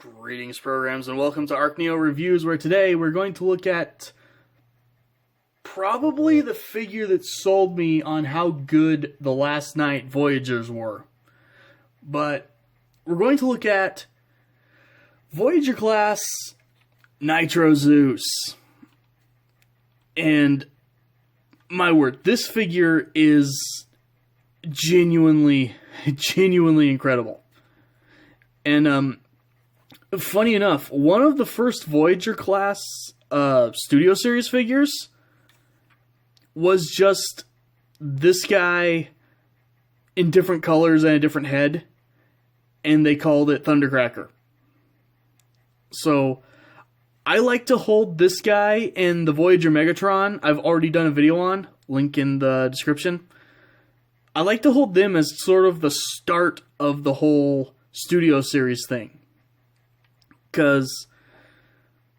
Greetings, programs, and welcome to ArcNeo Reviews, where today we're going to look at probably the figure that sold me on how good the last night Voyagers were. But we're going to look at Voyager class Nitro Zeus. And my word, this figure is genuinely incredible. And funny enough, one of the first Voyager class Studio Series figures was just this guy in different colors and a different head, and they called it Thundercracker. So I like to hold this guy and the Voyager Megatron. I've already done a video on, link in the description. I like to hold them as sort of the start of the whole Studio Series thing, because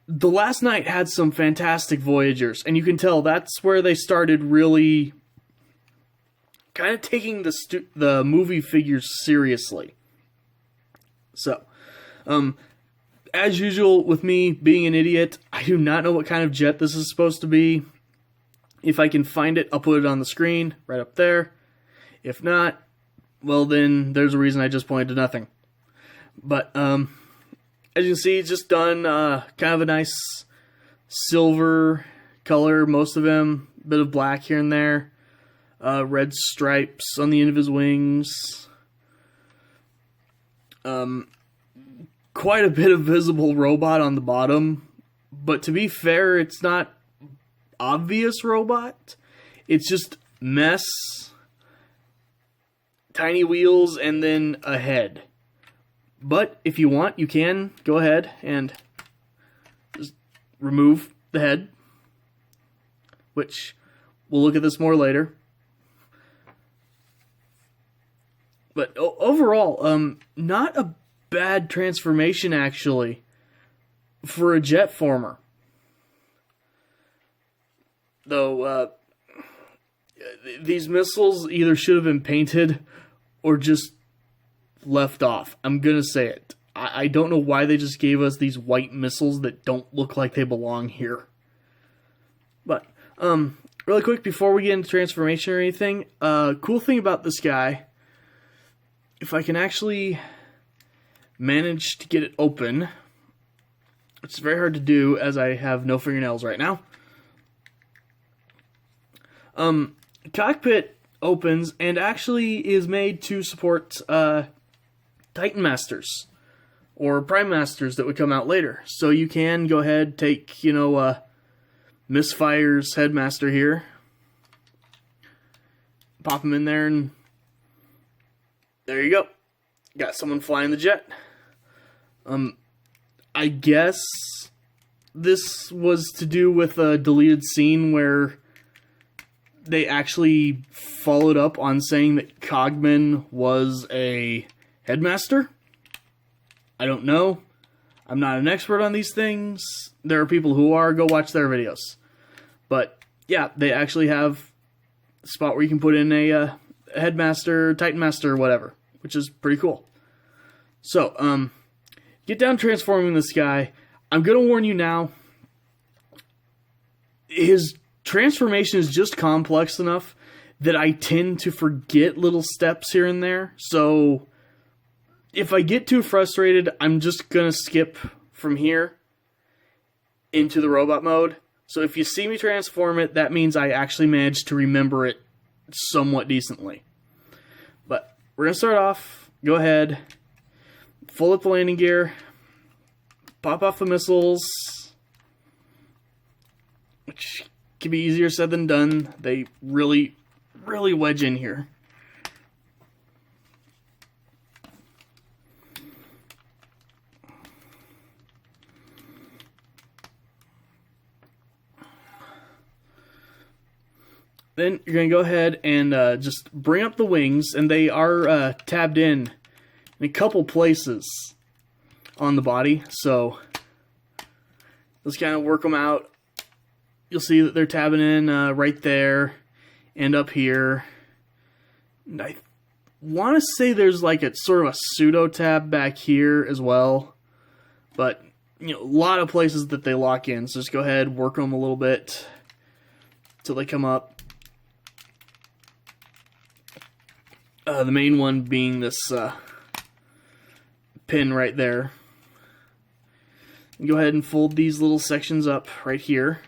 the last night had some fantastic Voyagers, and you can tell that's where they started really kind of taking the movie figures seriously. So, as usual with me being an idiot, I do not know what kind of jet this is supposed to be. If I can find it, I'll put it on the screen right up there. If not, well then there's a reason I just pointed to nothing. But as you can see, it's just done kind of a nice silver color, most of them. A bit of black here and there. Red stripes on the end of his wings. Quite a bit of visible robot on the bottom. But to be fair, it's not obvious robot. It's just mess, tiny wheels, and then a head. But if you want, you can go ahead and just remove the head, which we'll look at this more later. But overall, not a bad transformation, actually, for a jet former. Though, these missiles either should have been painted or just left off. I'm gonna say it. I don't know why they just gave us these white missiles that don't look like they belong here. But, really quick, before we get into transformation or anything, cool thing about this guy, if I can actually manage to get it open, it's very hard to do as I have no fingernails right now. Cockpit opens and actually is made to support Titan Masters or Prime Masters that would come out later. So you can go ahead, take, Misfire's Headmaster here, pop him in there, and there you go. Got someone flying the jet. I guess this was to do with a deleted scene where they actually followed up on saying that Cogman was a Headmaster? I don't know. I'm not an expert on these things. There are people who are. Go watch their videos. But, yeah, they actually have a spot where you can put in a Headmaster, Titan Master, or whatever, which is pretty cool. So, get down transforming this guy. I'm going to warn you now. His transformation is just complex enough that I tend to forget little steps here and there. So if I get too frustrated, I'm just going to skip from here into the robot mode. So if you see me transform it, that means I actually managed to remember it somewhat decently. But we're going to start off. Go ahead. Full up the landing gear. Pop off the missiles, which can be easier said than done. They really wedge in here. Then you're going to go ahead and just bring up the wings, and they are tabbed in a couple places on the body, so let's kind of work them out. You'll see that they're tabbing in right there and up here. And I want to say there's like a sort of a pseudo tab back here as well. But, you know, a lot of places that they lock in. So just go ahead, work them a little bit until they come up. The main one being this pin right there. Go ahead and fold these little sections up right here.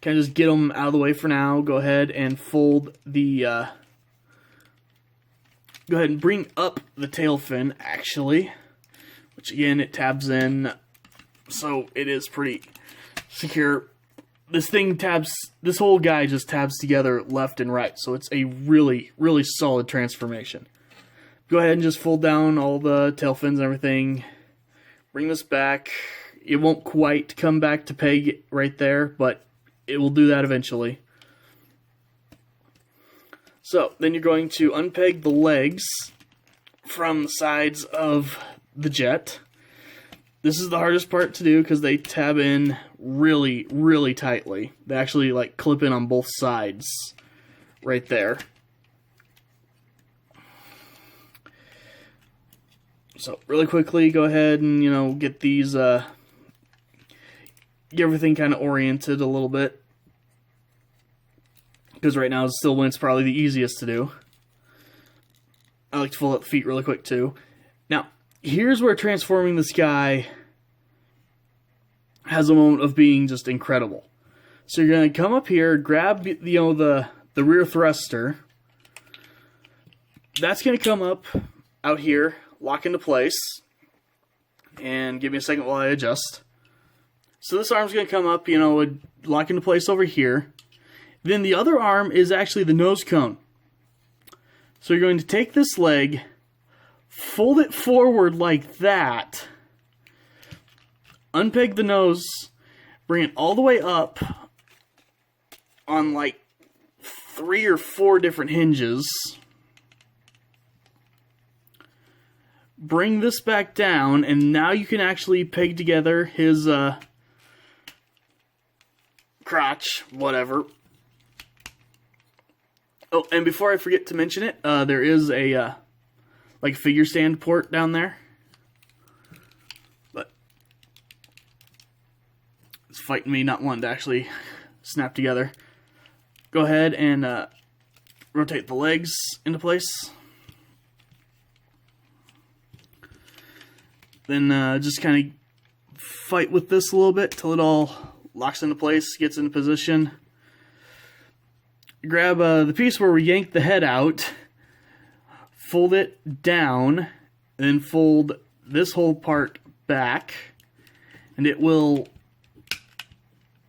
Kind of just get them out of the way for now. Go ahead and fold the... go ahead and bring up the tail fin, actually. Which, again, it tabs in, so it is pretty secure. This thing tabs... This whole guy just tabs together left and right, so it's a really, really solid transformation. Go ahead and just fold down all the tail fins and everything. Bring this back. It won't quite come back to peg right there, but it will do that eventually. So, then you're going to unpeg the legs from the sides of the jet. This is the hardest part to do because they tab in really, really tightly. They actually like clip in on both sides right there. So, really quickly, go ahead and, you know, get these, get everything kind of oriented a little bit. Because right now, still when it's probably the easiest to do. I like to fold out the feet really quick, too. Now, here's where transforming this guy has a moment of being just incredible. So you're going to come up here, grab, you know, the rear thruster. That's going to come up out here, lock into place. And give me a second while I adjust. So this arm's going to come up, you know, lock into place over here. Then the other arm is actually the nose cone. So you're going to take this leg, fold it forward like that, unpeg the nose, bring it all the way up on like 3 or 4 different hinges. Bring this back down, and now you can actually peg together his crotch, whatever. Oh, and before I forget to mention it, there is a like figure stand port down there. But it's fighting me not wanting to actually snap together. Go ahead and rotate the legs into place. Then just kind of fight with this a little bit till it all locks into place, gets into position. Grab the piece where we yanked the head out, fold it down, and then fold this whole part back, and it will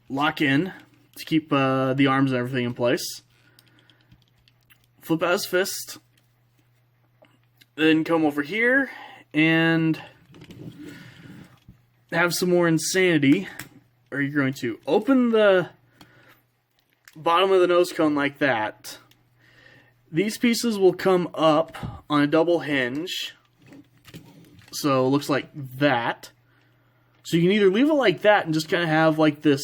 lock in to keep the arms and everything in place. Flip out his fist, then come over here and have some more insanity, where you're going to open the bottom of the nose cone like that. These pieces will come up on a double hinge. So it looks like that. So you can either leave it like that and just kind of have like this,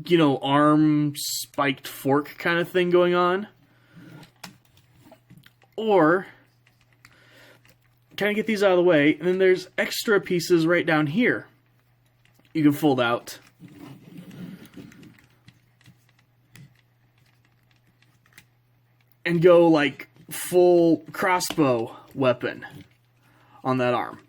you know, arm spiked fork kind of thing going on. Or kind of get these out of the way, and then there's extra pieces right down here you can fold out. And go like full crossbow weapon on that arm.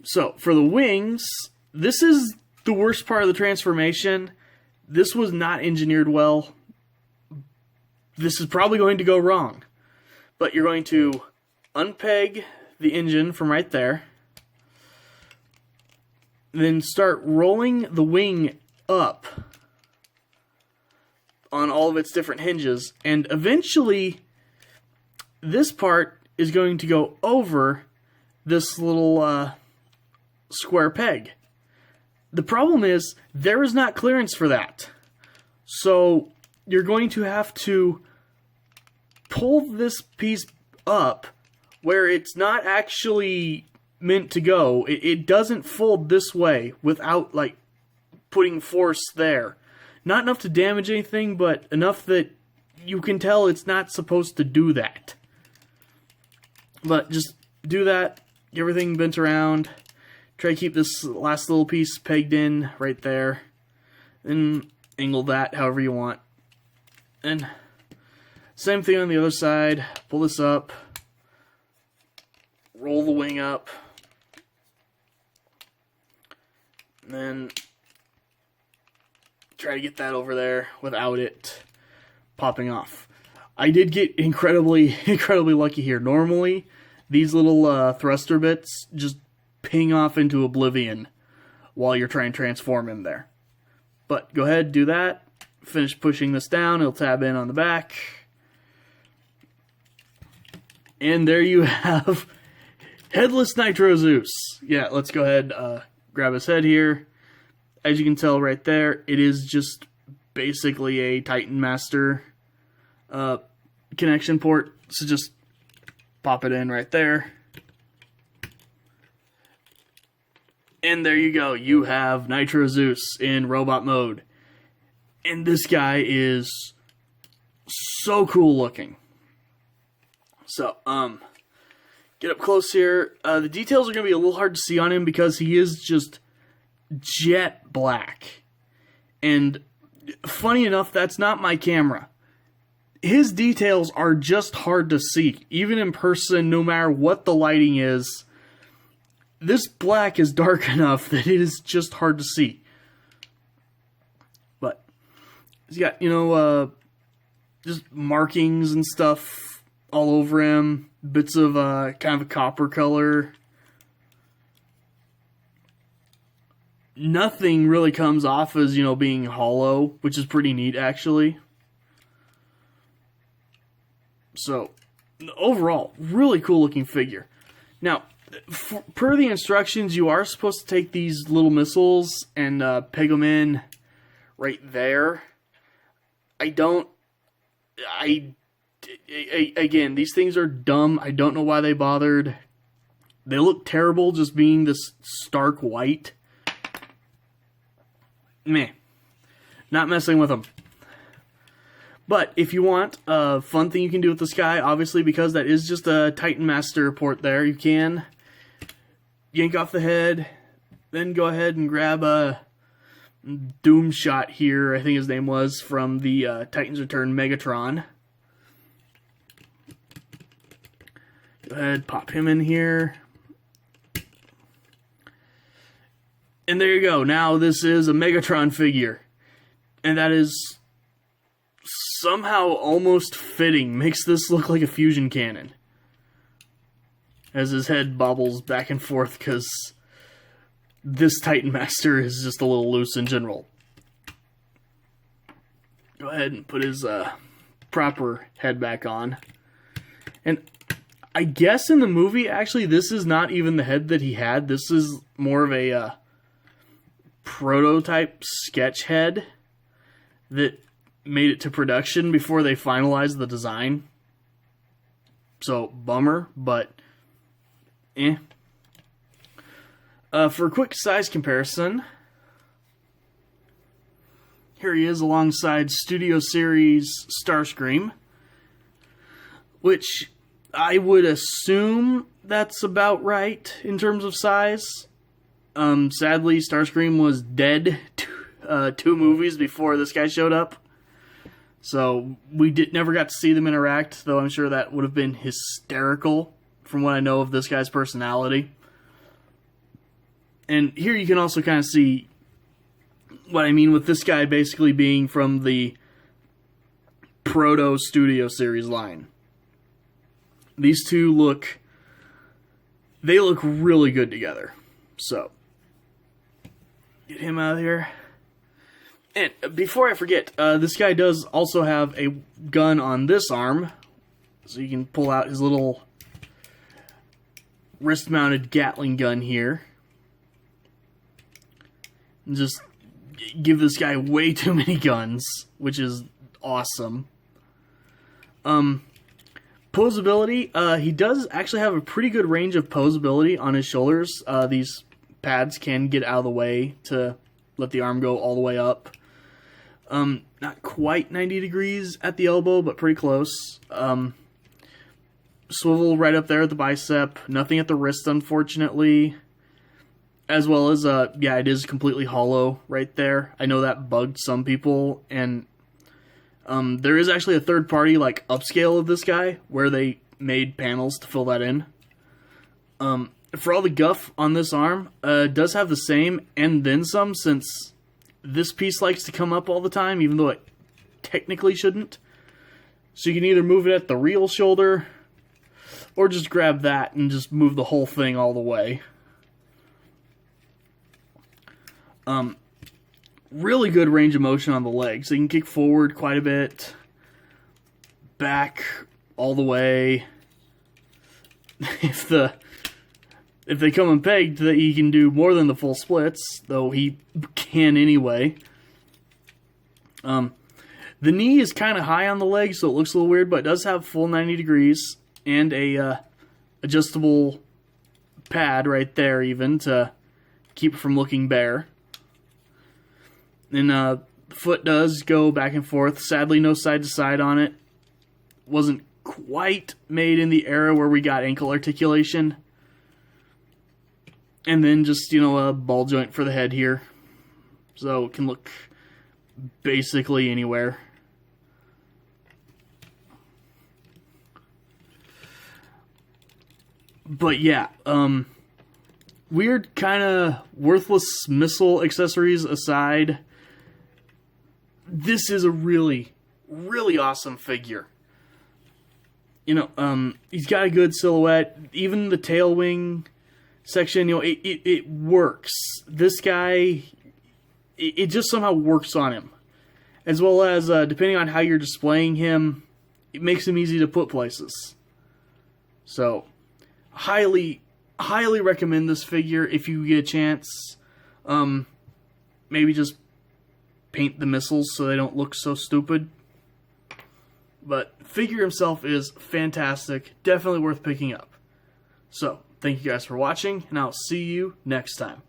So for the wings, this is the worst part of the transformation. This was not engineered well. This is probably going to go wrong. But you're going to unpeg the engine from right there. Then start rolling the wing up on all of its different hinges, and eventually this part is going to go over this little square peg. The problem is there is not clearance for that, so you're going to have to pull this piece up where it's not actually meant to go. It doesn't fold this way without like putting force there. Not enough to damage anything, but enough that you can tell it's not supposed to do that. But just do that, get everything bent around, try to keep this last little piece pegged in right there, and angle that however you want. And same thing on the other side, pull this up, roll the wing up, and then try to get that over there without it popping off. I did get incredibly lucky here. Normally, these little thruster bits just ping off into oblivion while you're trying to transform in there. But go ahead, do that. Finish pushing this down. It'll tab in on the back. And there you have Headless Nitro Zeus. Yeah, let's go ahead, grab his head here. As you can tell right there, it is just basically a Titan Master connection port. So just pop it in right there. And there you go. You have Nitro Zeus in robot mode. And this guy is so cool looking. So, get up close here. The details are going to be a little hard to see on him because he is just jet black. And funny enough, that's not my camera. His details are just hard to see. Even in person, no matter what the lighting is, this black is dark enough that it is just hard to see. But he's got, just markings and stuff all over him. Bits of kind of a copper color. Nothing really comes off as, being hollow, which is pretty neat, actually. So, overall, really cool looking figure. Now, per the instructions, you are supposed to take these little missiles and peg them in right there. Again, these things are dumb. I don't know why they bothered. They look terrible just being this stark white. Meh. Not messing with them. But if you want a fun thing you can do with this guy, obviously because that is just a Titan Master port there, you can yank off the head, then go ahead and grab a Doom Shot here, I think his name was, from the Titans Return Megatron. Go ahead, pop him in here. And there you go. Now this is a Megatron figure. And that is somehow almost fitting. Makes this look like a fusion cannon. As his head bobbles back and forth because this Titan Master is just a little loose in general. Go ahead and put his proper head back on. And I guess in the movie, actually, this is not even the head that he had. This is more of a prototype sketch head that made it to production before they finalized the design. So, bummer, but for a quick size comparison, here he is alongside Studio Series Starscream, which I would assume that's about right in terms of size. Sadly, Starscream was dead 2 movies before this guy showed up. So we never got to see them interact, though I'm sure that would have been hysterical from what I know of this guy's personality. And here you can also kind of see what I mean with this guy basically being from the Proto Studio Series line. These two look really good together. So, get him out of here. And before I forget, this guy does also have a gun on this arm. So you can pull out his little wrist-mounted Gatling gun here. And just give this guy way too many guns, which is awesome. Posability, he does actually have a pretty good range of posability on his shoulders. These pads can get out of the way to let the arm go all the way up. not quite 90 degrees at the elbow, but pretty close. Swivel right up there at the bicep. Nothing at the wrist, unfortunately. As well as, yeah, it is completely hollow right there. I know that bugged some people, and there is actually a third-party, like, upscale of this guy, where they made panels to fill that in. For all the guff on this arm, it does have the same, and then some, since this piece likes to come up all the time, even though it technically shouldn't. So you can either move it at the real shoulder, or just grab that and just move the whole thing all the way. Really good range of motion on the legs. So you can kick forward quite a bit, back all the way. If they come unpegged, that he can do more than the full splits, though he can anyway. The knee is kind of high on the leg, so it looks a little weird, but it does have full 90 degrees and a adjustable pad right there, even to keep it from looking bare. And the foot does go back and forth. Sadly, no side to side on it. Wasn't quite made in the era where we got ankle articulation. And then just, you know, a ball joint for the head here. So it can look basically anywhere. But yeah, weird kind of worthless missile accessories aside, this is a really, really awesome figure. You know, he's got a good silhouette. Even the tail wing section, you know, it works. This guy, it just somehow works on him. As well as, depending on how you're displaying him, it makes him easy to put places. So, highly recommend this figure if you get a chance. Maybe just paint the missiles so they don't look so stupid. But figure himself is fantastic. Definitely worth picking up. So, thank you guys for watching, and I'll see you next time.